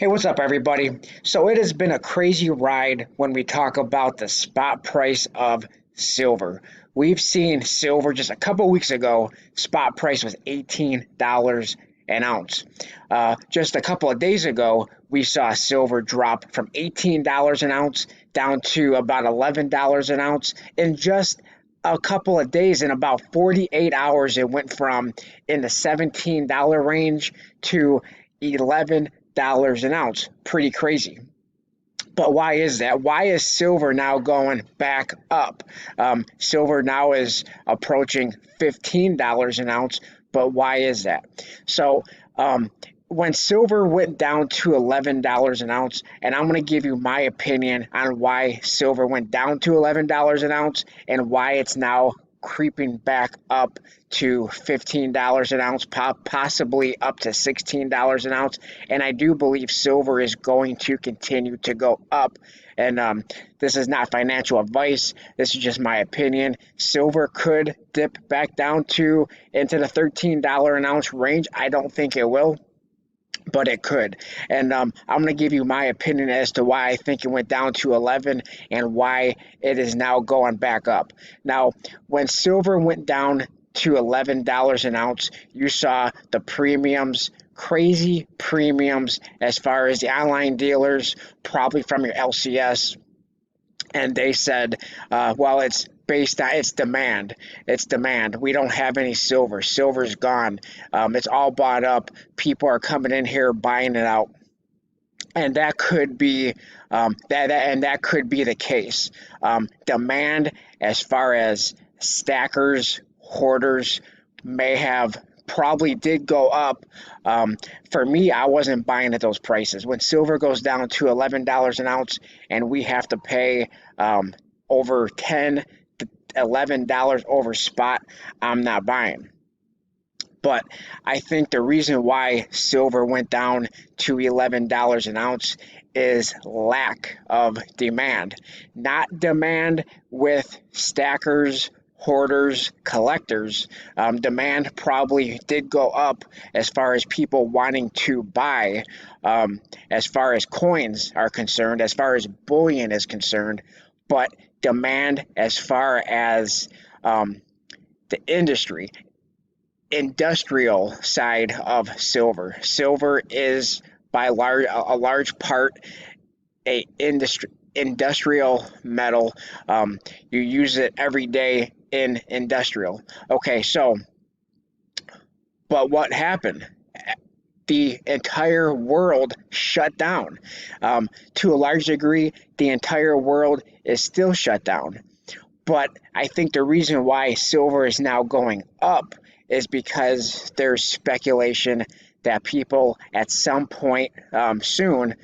Hey, what's up, everybody? So it has been a crazy ride when we talk about the spot price of silver. We've seen silver just a couple weeks ago, spot price was $18 an ounce. Just a couple of days ago, we saw silver drop from $18 an ounce down to about $11 an ounce in just a couple of days. In about 48 hours, it went from in the $17 range to $11 an ounce. Pretty crazy. But why is that? Why is silver now going back up? Silver now is approaching $15 an ounce. But why is that? So, when silver went down to $11 an ounce, and I'm going to give you my opinion on why silver went down to $11 an ounce and why it's now creeping back up to $15 an ounce, possibly up to $16 an ounce. And I do believe silver is going to continue to go up. And this is not financial advice. This is just my opinion. Silver could dip back down to into the $13 an ounce range. I don't think it will, but it could. And I'm going to give you my opinion as to why I think it went down to 11 and why it is now going back up. Now, when silver went down to $11 an ounce, you saw the premiums, crazy premiums as far as the online dealers, probably from your LCS, and they said, well, it's based on it's demand. It's demand. We don't have any silver. Silver's gone. It's all bought up. People are coming in here buying it out, and that could be that could be the case. Demand, as far as stackers, hoarders, may have probably did go up. For me, I wasn't buying at those prices. When silver goes down to $11 an ounce and we have to pay over $10 to $11 over spot, I'm not buying. But I think the reason why silver went down to $11 an ounce is lack of demand. Not demand with stackers, hoarders, collectors. Demand probably did go up as far as people wanting to buy, as far as coins are concerned, as far as bullion is concerned. But demand as far as the industrial side of silver. Silver is by a large part a industrial metal. You use it every day in industrial. Okay, so but what happened? The entire world shut down. To a large degree, the entire world is still shut down. But I think the reason why silver is now going up is because there's speculation that people at some point soon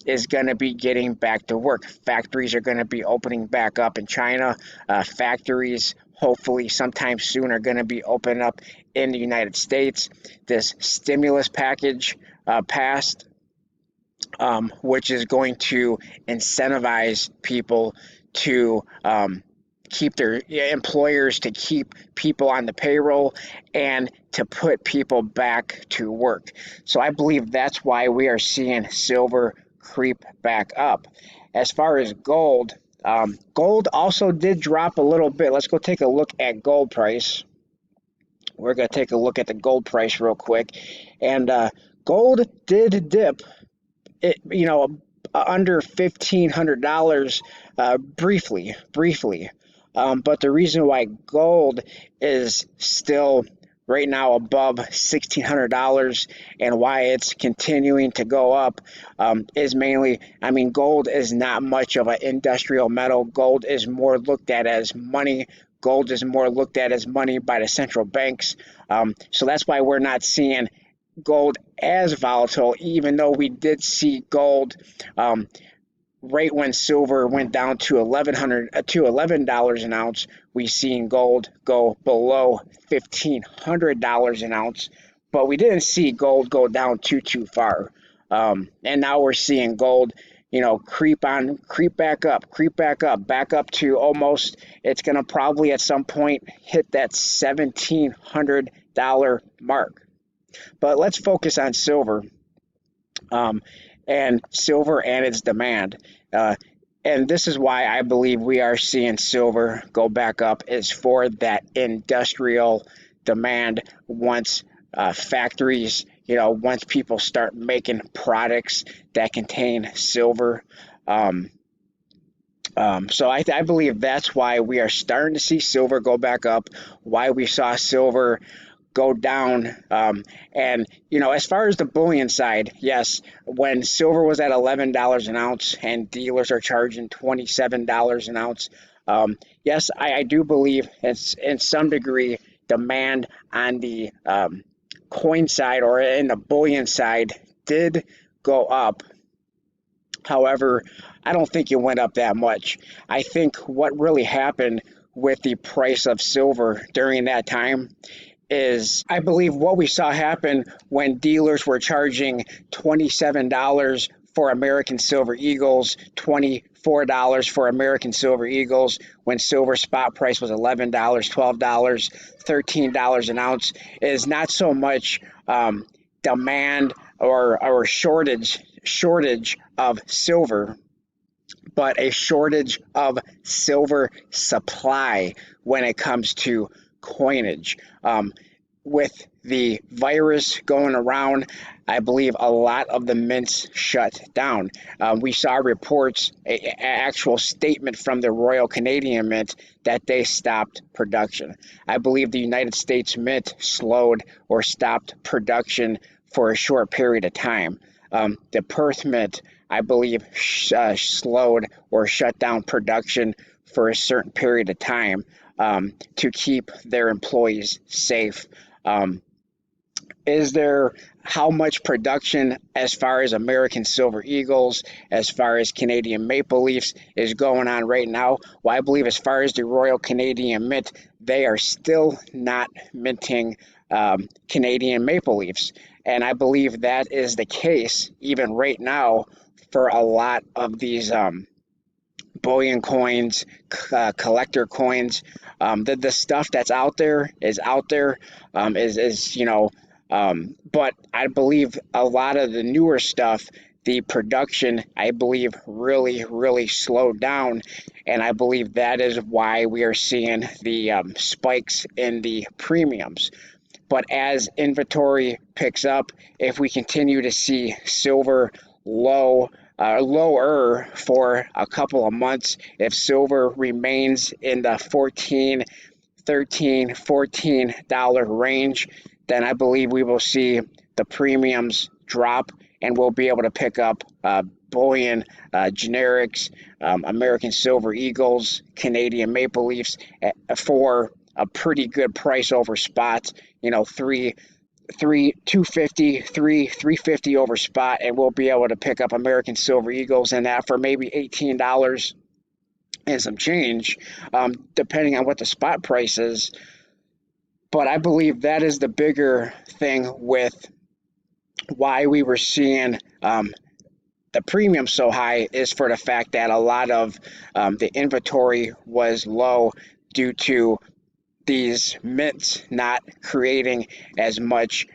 is going to be getting back to work. Factories are going to be opening back up in China. Factories, hopefully, sometime soon are going to be opening up in the United States. This stimulus package passed, which is going to incentivize people to keep their employers to keep people on the payroll and to put people back to work. So I believe that's why we are seeing silver creep back up. As far as gold, gold also did drop a little bit. Let's go take a look at gold price. We're going to take a look at the gold price real quick. And gold did dip, under $1,500 briefly. But the reason why gold is still right now above $1,600 and why it's continuing to go up is mainly, gold is not much of an industrial metal. Gold is more looked at as money. Gold is more looked at as money by the central banks. So that's why we're not seeing gold as volatile, even though we did see gold right when silver went down to $11 an ounce. We seen gold go below $1,500 an ounce, but we didn't see gold go down too far. And now we're seeing gold, creep back up to almost. It's going to probably at some point hit that $1,700 mark. But let's focus on silver. and silver and its demand. Uh, and this is why I believe we are seeing silver go back up, is for that industrial demand. Once factories, once people start making products that contain silver. Um, so I believe that's why we are starting to see silver go back up, why we saw silver go down. And, as far as the bullion side, yes, when silver was at $11 an ounce and dealers are charging $27 an ounce, yes, I do believe it's in some degree demand on the coin side or in the bullion side did go up. However, I don't think it went up that much. I think what really happened with the price of silver during that time is, I believe what we saw happen when dealers were charging $27 for American Silver Eagles, $24 for American Silver Eagles, when silver spot price was $11, $12, $13 an ounce, is not so much demand or shortage of silver, but a shortage of silver supply when it comes to coinage. With the virus going around, I believe a lot of the mints shut down. We saw reports, an actual statement from the Royal Canadian Mint that they stopped production. I believe the United States Mint slowed or stopped production for a short period of time. The Perth Mint, I believe, slowed or shut down production for a certain period of time to keep their employees safe. Um, is there how much production as far as American Silver Eagles, as far as Canadian Maple Leafs is going on right now? Well, I believe as far as the Royal Canadian Mint, they are still not minting Canadian Maple Leafs. And I believe that is the case even right now for a lot of these bullion coins, collector coins. The stuff that's out there is out there, but I believe a lot of the newer stuff, the production, I believe, really, really slowed down. And I believe that is why we are seeing the spikes in the premiums. But as inventory picks up, if we continue to see silver lower for a couple of months, if silver remains in the 14, 13, $14 range, then I believe we will see the premiums drop and we'll be able to pick up bullion, generics, American Silver Eagles, Canadian Maple Leafs for a pretty good price over spots. Three 250, 350 over spot, and we'll be able to pick up American Silver Eagles and that for maybe $18 and some change, depending on what the spot price is. But I believe that is the bigger thing with why we were seeing the premium so high, is for the fact that a lot of the inventory was low due to these mints not creating as much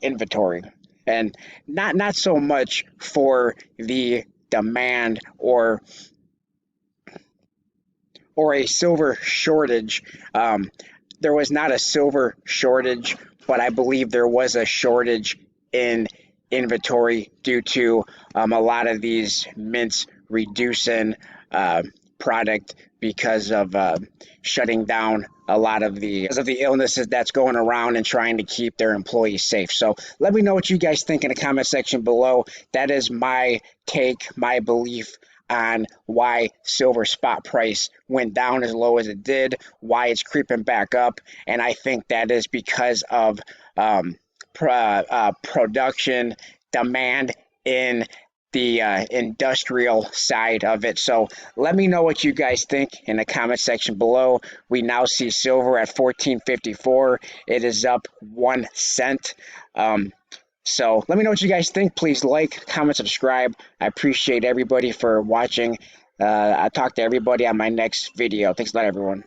inventory, and not so much for the demand or a silver shortage. There was not a silver shortage, but I believe there was a shortage in inventory due to a lot of these mints reducing product because of shutting down a lot of the illnesses that's going around and trying to keep their employees safe. So let me know what you guys think in the comment section below. That is my take, my belief on why silver spot price went down as low as it did, why it's creeping back up, and I think that is because of production demand in the industrial side of it. So let me know what you guys think in the comment section below. We now see silver at 14.54. It is up 1 cent. So let me know what you guys think. Please like, comment, subscribe. I appreciate everybody for watching. I'll talk to everybody on my next video. Thanks a lot, everyone.